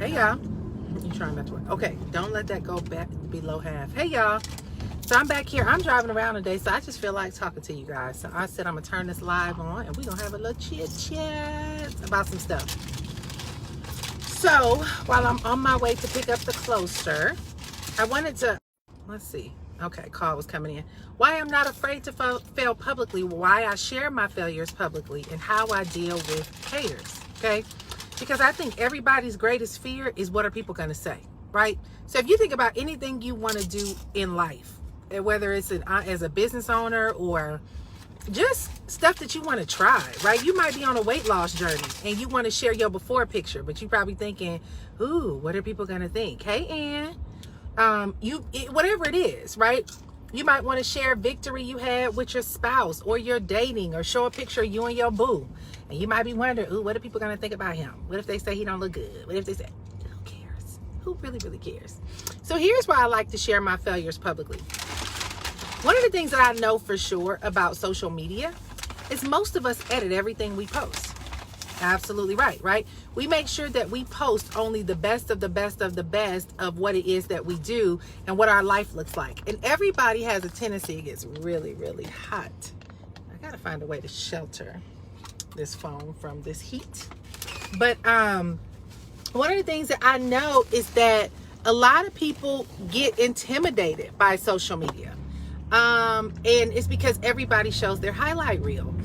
Hey y'all. You trying not to work? Okay, don't let that go back below half. Hey y'all. So I'm back here. I'm driving around today, so I just feel like talking to you guys. So I said I'm gonna turn this live on, and we're gonna have a little chit chat about some stuff. So while I'm on my way to pick up the closer, I wanted to let's see. Okay, call was coming in. Why I'm not afraid to fail publicly, why I share my failures publicly, and how I deal with haters. Okay, because I think everybody's greatest fear is what are people going to say, right? So if you think about anything you want to do in life, whether it's as a business owner or just stuff that you want to try, right? You might be on a weight loss journey and you want to share your before picture, but you're probably thinking, ooh, what are people going to think? Hey, Ann. Whatever it is, right? You might want to share victory you had with your spouse or you're dating, or show a picture of you and your boo. And you might be wondering, ooh, what are people going to think about him? What if they say he don't look good? What if they say, who cares? Who really cares? So here's why I like to share my failures publicly. One of the things that I know for sure about social media is most of us edit everything we post. Absolutely right? We make sure that we post only the best of the best of the best of what it is that we do and what our life looks like. And everybody has a tendency, it gets really hot. I gotta find a way to shelter this phone from this heat. But one of the things that I know is that a lot of people get intimidated by social media. And it's because everybody shows their highlight reel.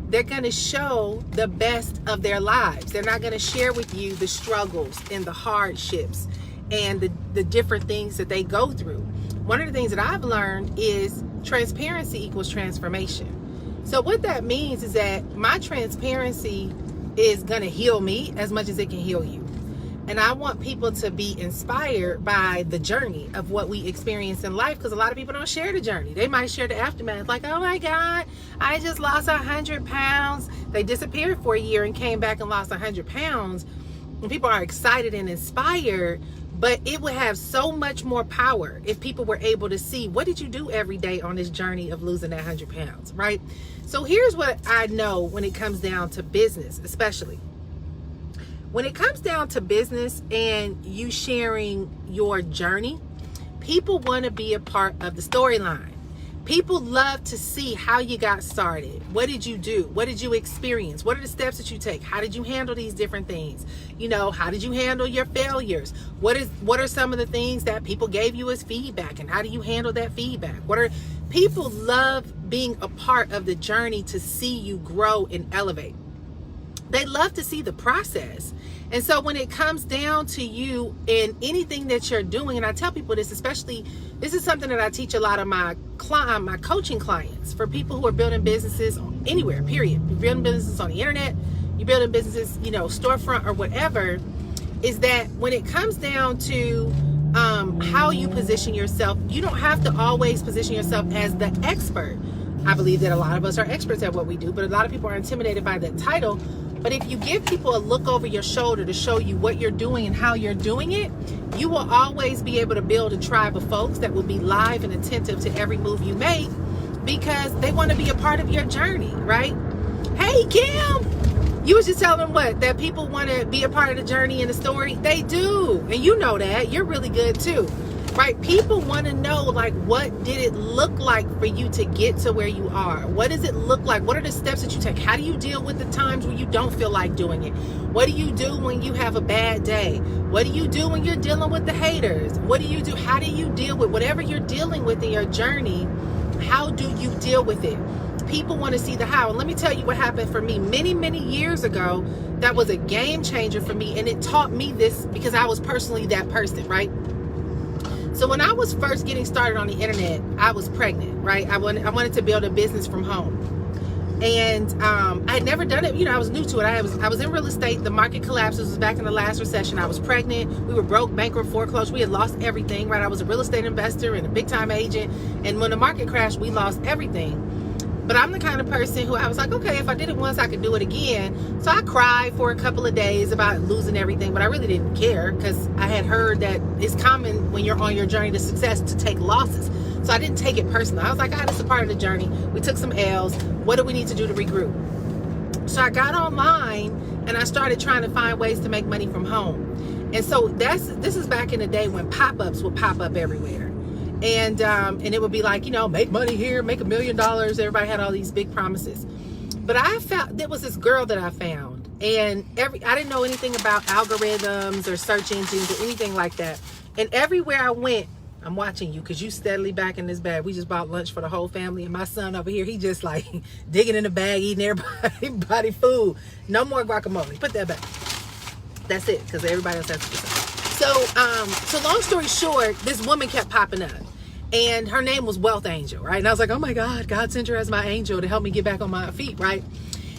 They're going to show the best of their lives. They're not going to share with you the struggles and the hardships and the different things that they go through. One of the things that I've learned is transparency equals transformation. So what that means is that my transparency is going to heal me as much as it can heal you. And I want people to be inspired by the journey of what we experience in life, because a lot of people don't share the journey. They might share the aftermath, like, oh my God, I just lost 100 pounds. They disappeared for a year and came back and lost 100 pounds. And people are excited and inspired, but it would have so much more power if people were able to see, what did you do every day on this journey of losing that 100 pounds, right? So here's what I know when it comes down to business, especially. When it comes down to business and you sharing your journey, people want to be a part of the storyline. People love to see how you got started. What did you do? What did you experience? What are the steps that you take? How did you handle these different things? You know, how did you handle your failures? What are some of the things that people gave you as feedback, and how do you handle that feedback? People love being a part of the journey to see you grow and elevate. They love to see the process. And so when it comes down to you in anything that you're doing, and I tell people this, especially, this is something that I teach a lot of my coaching clients, for people who are building businesses anywhere, period. You're building businesses on the internet, you're building businesses, storefront or whatever, is that when it comes down to how you position yourself, you don't have to always position yourself as the expert. I believe that a lot of us are experts at what we do, but a lot of people are intimidated by that title. But if you give people a look over your shoulder to show you what you're doing and how you're doing it, you will always be able to build a tribe of folks that will be live and attentive to every move you make, because they want to be a part of your journey, right? Hey, Kim, you was just telling them what? That people want to be a part of the journey and the story? They do. And you know that. You're really good too. Right? People want to know, like, what did it look like for you to get to where you are? What does it look like? What are the steps that you take? How do you deal with the times when you don't feel like doing it? What do you do when you have a bad day? What do you do when you're dealing with the haters? What do you do? How do you deal with whatever you're dealing with in your journey? How do you deal with it? People want to see the how. And let me tell you what happened for me many years ago. That was a game changer for me. And it taught me this because I was personally that person, right? So when I was first getting started on the internet, I was pregnant, right? I wanted to build a business from home. And I had never done it. I was new to it. I was in real estate. The market collapsed. This was back in the last recession. I was pregnant. We were broke, bankrupt, foreclosed. We had lost everything, right? I was a real estate investor and a big time agent. And when the market crashed, we lost everything. But I'm the kind of person who I was like, okay, if I did it once, I could do it again. So I cried for a couple of days about losing everything, but I really didn't care, because I had heard that it's common when you're on your journey to success to take losses. So I didn't take it personally. I was like, it's a part of the journey. We took some L's. What do we need to do to regroup? So I got online and I started trying to find ways to make money from home. And so this is back in the day when pop-ups would pop up everywhere. And it would be like, make money here, make $1 million. Everybody had all these big promises. But I found, there was this girl that I found, and I didn't know anything about algorithms or search engines or anything like that. And everywhere I went, I'm watching you because you steadily back in this bag. We just bought lunch for the whole family, and my son over here, he just like digging in the bag, eating everybody food. No more guacamole. Put that back. That's it, because everybody else has to do something. So long story short, this woman kept popping up, and her name was Wealth Angel, right? And I was like, oh my God, God sent her as my angel to help me get back on my feet, right?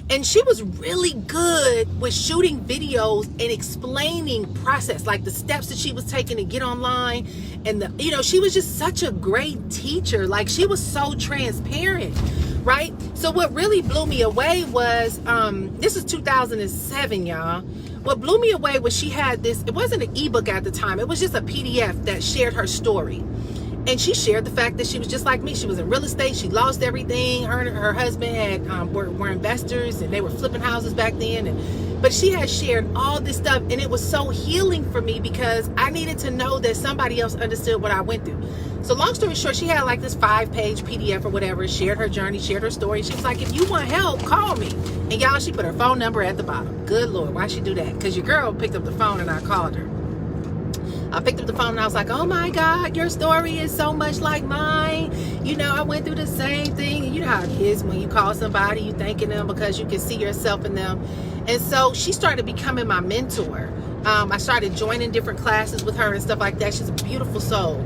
And she was really good with shooting videos and explaining process, like the steps that she was taking to get online. And she was just such a great teacher. Like, she was so transparent, right? So what really blew me away was, this is 2007, y'all. What blew me away was she had this, it wasn't an ebook at the time. It was just a PDF that shared her story. And she shared the fact that she was just like me. She was in real estate. She lost everything. Her and her husband had were investors, and they were flipping houses back then. But she had shared all this stuff, and it was so healing for me because I needed to know that somebody else understood what I went through. So long story short, she had like this 5-page PDF or whatever, shared her journey, shared her story. She was like, if you want help, call me. And y'all, she put her phone number at the bottom. Good Lord, why'd she do that? Because your girl picked up the phone and I called her. I picked up the phone and I was like, oh my God, your story is so much like mine. I went through the same thing. And you know how it is when you call somebody, you thanking them because you can see yourself in them. And so she started becoming my mentor. I started joining different classes with her and stuff like that. She's a beautiful soul.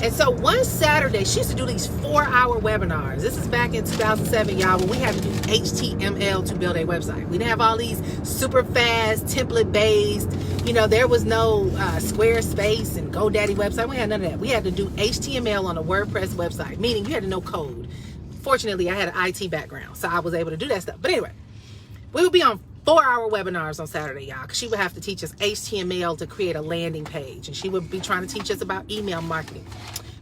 And so one Saturday, she used to do these 4-hour webinars. This is back in 2007, y'all, when we had to do HTML to build a website. We didn't have all these super fast, template-based, there was no Squarespace and GoDaddy website. We had none of that. We had to do HTML on a WordPress website, meaning you had to know code. Fortunately, I had an IT background, so I was able to do that stuff. But anyway, we would be on 4-hour webinars on Saturday, y'all, because she would have to teach us HTML to create a landing page, and she would be trying to teach us about email marketing.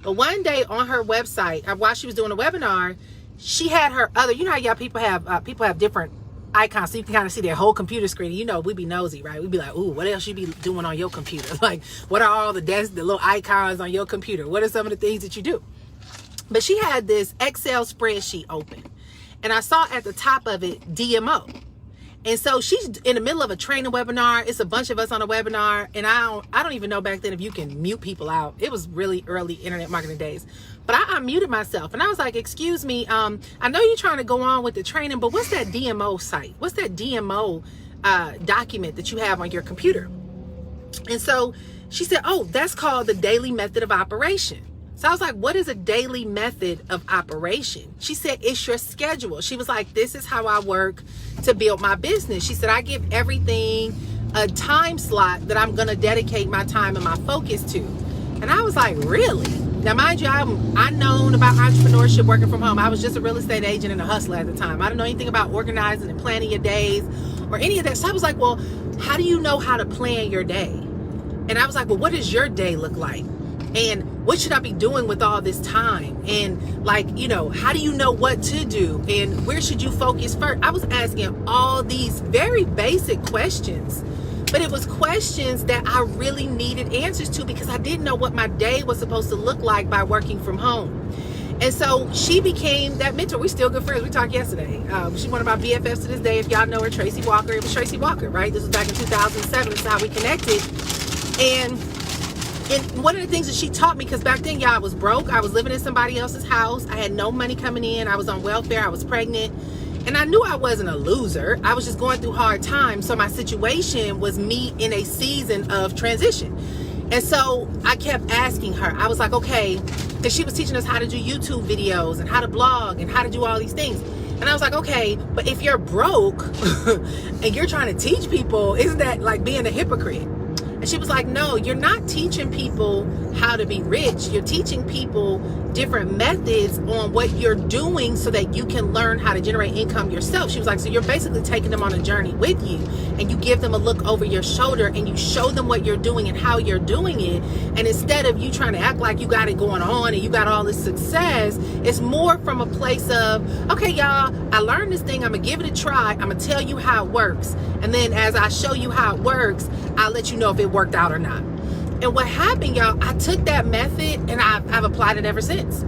But one day on her website, while she was doing a webinar, she had her other, how y'all people have different icons, so you can kind of see their whole computer screen. We'd be nosy, right? We'd be like, ooh, what else you be doing on your computer? Like, what are all the little icons on your computer? What are some of the things that you do? But she had this Excel spreadsheet open, and I saw at the top of it DMO. And so she's in the middle of a training webinar. It's a bunch of us on a webinar. And I don't even know back then if you can mute people out. It was really early internet marketing days. But I unmuted myself. And I was like, excuse me, I know you're trying to go on with the training, but what's that DMO site? What's that DMO document that you have on your computer? And so she said, oh, that's called the daily method of operation. So I was like, what is a daily method of operation? She said, it's your schedule. She was like, this is how I work to build my business. She said, I give everything a time slot that I'm going to dedicate my time and my focus to. And I was like, really? Now, mind you, I known about entrepreneurship, working from home. I was just a real estate agent and a hustler at the time. I didn't know anything about organizing and planning your days or any of that. So I was like, well, how do you know how to plan your day? And I was like, well, what does your day look like? And what should I be doing with all this time? And how do you know what to do? And where should you focus first? I was asking all these very basic questions, but it was questions that I really needed answers to because I didn't know what my day was supposed to look like by working from home. And so she became that mentor. We still good friends. We talked yesterday. She's one of my BFFs to this day. If y'all know her, Tracy Walker. It was Tracy Walker, right? This was back in 2007. This is how we connected. And one of the things that she taught me, because back then, y'all, I was broke. I was living in somebody else's house. I had no money coming in. I was on welfare. I was pregnant. And I knew I wasn't a loser. I was just going through hard times. So my situation was me in a season of transition. And so I kept asking her. I was like, okay, because she was teaching us how to do YouTube videos and how to blog and how to do all these things. And I was like, okay, but if you're broke and you're trying to teach people, isn't that like being a hypocrite? And she was like, no, you're not teaching people how to be rich. You're teaching people different methods on what you're doing so that you can learn how to generate income yourself. She was like, so you're basically taking them on a journey with you, and you give them a look over your shoulder and you show them what you're doing and how you're doing it. And instead of you trying to act like you got it going on and you got all this success, it's more from a place of, okay, y'all, I learned this thing. I'm going to give it a try. I'm going to tell you how it works. And then as I show you how it works, I'll let you know if it it worked out or not. And what happened, y'all, I took that method and I've applied it ever since.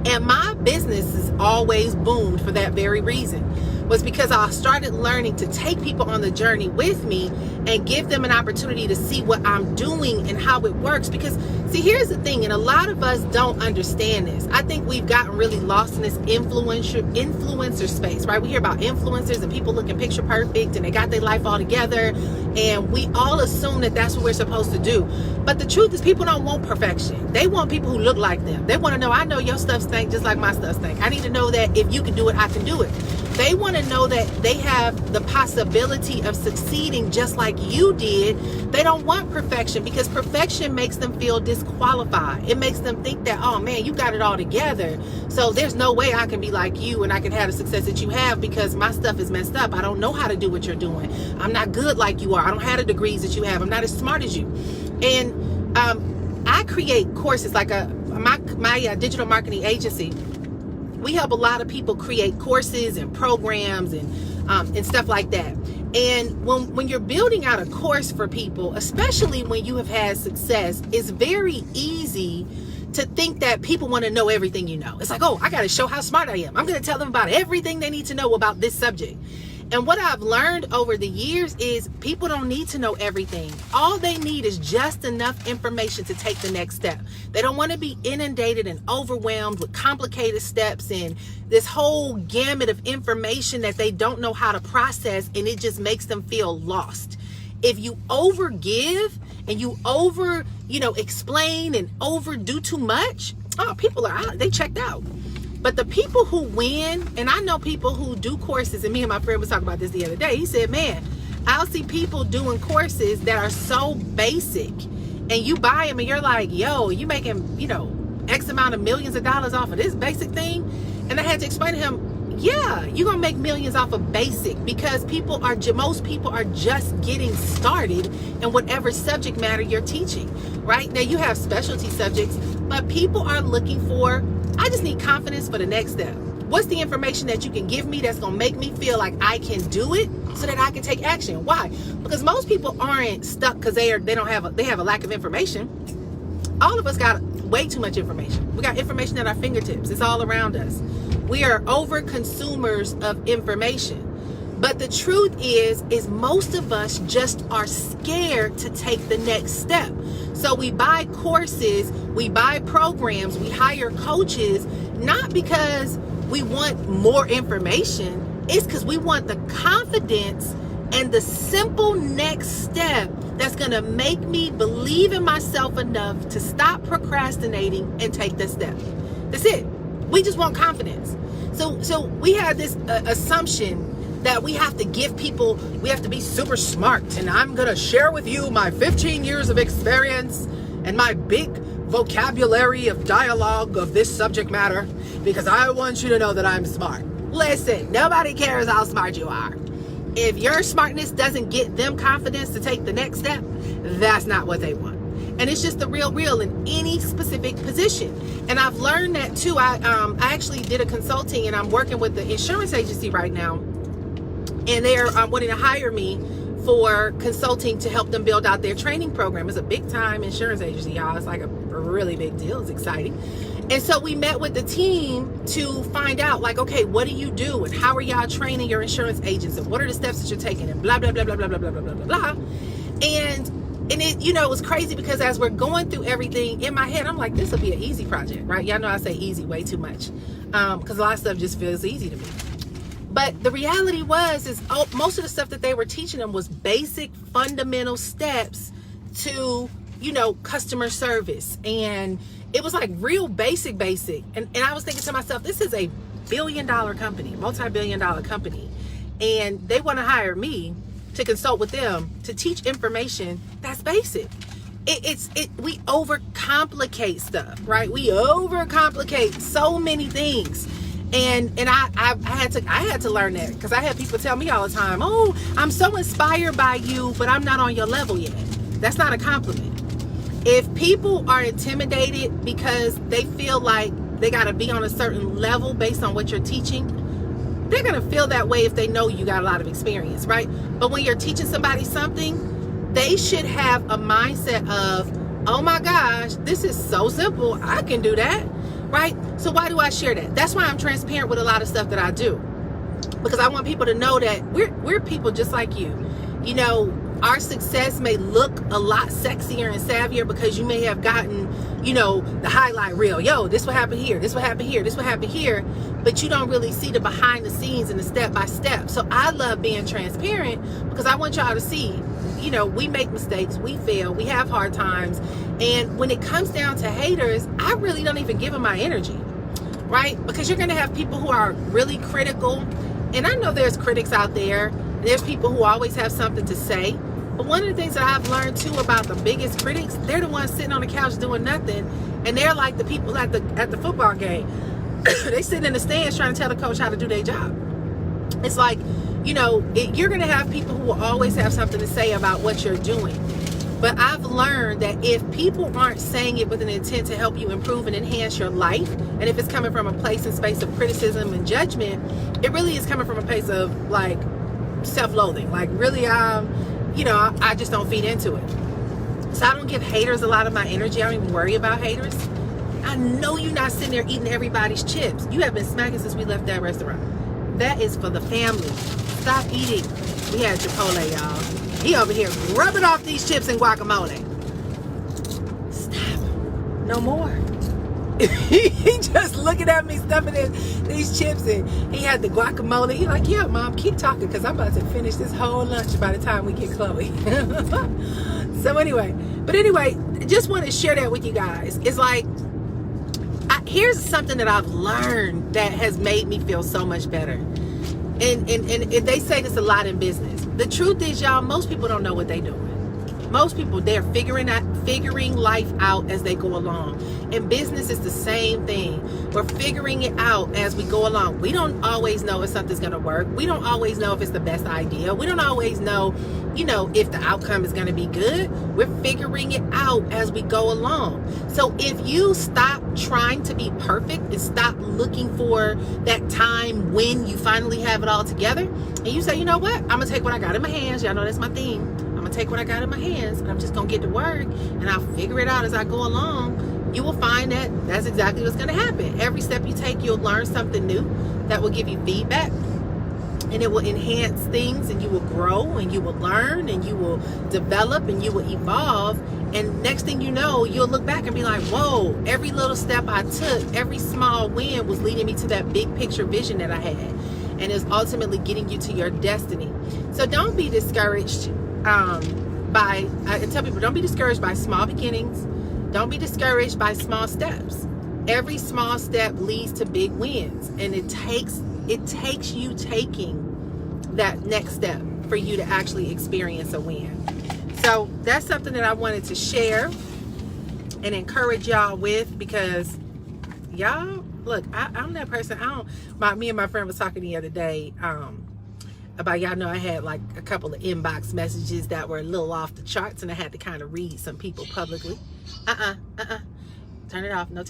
And my business has always boomed for that very reason, was because I started learning to take people on the journey with me and give them an opportunity to see what I'm doing and how it works. Because see, here's the thing, and a lot of us don't understand this. I think we've gotten really lost in this influencer space, right? We hear about influencers and people looking picture perfect and they got their life all together, and we all assume that that's what we're supposed to do. But the truth is, people don't want perfection. They want people who look like them. They want to know, I know your stuff stink just like my stuff stink. I need to know that if you can do it, I can do it. They want to know that they have the possibility of succeeding just like you did. They don't want perfection, because perfection makes them feel disqualified. It makes them think that, oh man, you got it all together, so there's no way I can be like you and I can have the success that you have, because my stuff is messed up. I don't know how to do what you're doing. I'm not good like you are. I don't have the degrees that you have. I'm not as smart as you. And I create courses like my digital marketing agency. We help a lot of people create courses and programs and stuff like that. And when you're building out a course for people, especially when you have had success, it's very easy to think that people want to know everything you know. It's like, oh, I got to show how smart I am. I'm going to tell them about everything they need to know about this subject. And what I've learned over the years is people don't need to know everything. All they need is just enough information to take the next step. They don't want to be inundated and overwhelmed with complicated steps and this whole gamut of information that they don't know how to process, and it just makes them feel lost. If you overgive and you explain and overdo too much, people are out. They checked out. But the people who win, and I know people who do courses, and me and my friend was talking about this the other day. He said, man, I'll see people doing courses that are so basic, and you buy them and you're like, yo, you making, X amount of millions of dollars off of this basic thing. And I had to explain to him, yeah, you're going to make millions off of basic, because most people are just getting started in whatever subject matter you're teaching, right? Now you have specialty subjects, but people are looking for, I just need confidence for the next step. What's the information that you can give me that's going to make me feel like I can do it so that I can take action? Why? Because most people aren't stuck because they have a lack of information. All of us got way too much information. We got information at our fingertips. It's all around us. We are over consumers of information. But the truth is most of us just are scared to take the next step. So we buy courses, we buy programs, we hire coaches, not because we want more information. It's because we want the confidence and the simple next step that's going to make me believe in myself enough to stop procrastinating and take the step. That's it. We just want confidence. So we have this assumption that we have to give people, we have to be super smart. And I'm going to share with you my 15 years of experience and my big vocabulary of dialogue of this subject matter, because I want you to know that I'm smart. Listen, nobody cares how smart you are. If your smartness doesn't get them confidence to take the next step, that's not what they want. And it's just the real in any specific position. And I've learned that too. I actually did a consulting, and I'm working with the insurance agency right now. And they're wanting to hire me for consulting to help them build out their training program. It's a big time insurance agency, y'all. It's like a really big deal. It's exciting. And so we met with the team to find out, like, okay, what do you do? And how are y'all training your insurance agents? And what are the steps that you're taking? And blah, blah, blah, blah, blah, blah, blah, blah, blah, blah. And it, it was crazy, because as we're going through everything in my head, I'm like, this will be an easy project, right? Y'all know I say easy way too much, because a lot of stuff just feels easy to me. But the reality is most of the stuff that they were teaching them was basic fundamental steps to, customer service. And it was like real basic. And I was thinking to myself, this is a billion-dollar company, multi-billion-dollar company. And they want to hire me to consult with them to teach information that's basic. We overcomplicate stuff, right? We overcomplicate so many things. And I had to learn that, because I had people tell me all the time, oh, I'm so inspired by you, but I'm not on your level yet. That's not a compliment. If people are intimidated because they feel like they got to be on a certain level based on what you're teaching, they're going to feel that way if they know you got a lot of experience, right? But when you're teaching somebody something, they should have a mindset of, oh my gosh, this is so simple, I can do that, right? So why do I share that? That's why I'm transparent with a lot of stuff that I do, because I want people to know that we're people just like you. You know, our success may look a lot sexier and savvier because you may have gotten, you know, the highlight reel. Yo, this what happened here, this what happened here, this what happened here, but you don't really see the behind the scenes and the step by step. So I love being transparent because I want y'all to see, you know, we make mistakes, we fail, we have hard times. And when it comes down to haters, I really don't even give them my energy, right? Because you're going to have people who are really critical. And I know there's critics out there. There's people who always have something to say. But one of the things that I've learned too about the biggest critics, they're the ones sitting on the couch doing nothing. And they're like the people at the football game. They sit in the stands trying to tell the coach how to do their job. It's like, you know, you're going to have people who will always have something to say about what you're doing. But I've learned that if people aren't saying it with an intent to help you improve and enhance your life, and if it's coming from a place and space of criticism and judgment, it really is coming from a place of like self-loathing. Like really, you know, I just don't feed into it. So I don't give haters a lot of my energy. I don't even worry about haters. I know you're not sitting there eating everybody's chips. You have been smacking since we left that restaurant. That is for the family. Stop eating. We had Chipotle, y'all. He over here rubbing off these chips and guacamole. Stop. No more. He just looking at me stuffing these chips, and he had the guacamole. He like, yeah, Mom, keep talking because I'm about to finish this whole lunch by the time we get Chloe. So anyway, just want to share that with you guys. It's like, here's something that I've learned that has made me feel so much better. And they say this a lot in business. The truth is, y'all, most people don't know what they're doing. Most people, they're figuring life out as they go along. In business, it's the same thing. We're figuring it out as we go along. We don't always know if something's going to work. We don't always know if it's the best idea. We don't always know, you know, if the outcome is going to be good. We're figuring it out as we go along. So if you stop trying to be perfect and stop looking for that time when you finally have it all together, and you say, you know what, I'm going to take what I got in my hands. Y'all know that's my theme. I'm gonna take what I got in my hands and I'm just gonna get to work and I'll figure it out as I go along. You will find that that's exactly what's gonna happen. Every step you take, you'll learn something new that will give you feedback, and it will enhance things, and you will grow and you will learn and you will develop and you will evolve. And next thing you know, you'll look back and be like, whoa, every little step I took, every small win was leading me to that big picture vision that I had, and is ultimately getting you to your destiny. So don't be discouraged. I tell people, don't be discouraged by small beginnings. Don't be discouraged by small steps. Every small step leads to big wins, and it takes you taking that next step for you to actually experience a win. So that's something that I wanted to share and encourage y'all with, because y'all, look, I'm that person. Me and my friend was talking the other day about, y'all know I had like a couple of inbox messages that were a little off the charts, and I had to kind of read some people publicly. Turn it off. No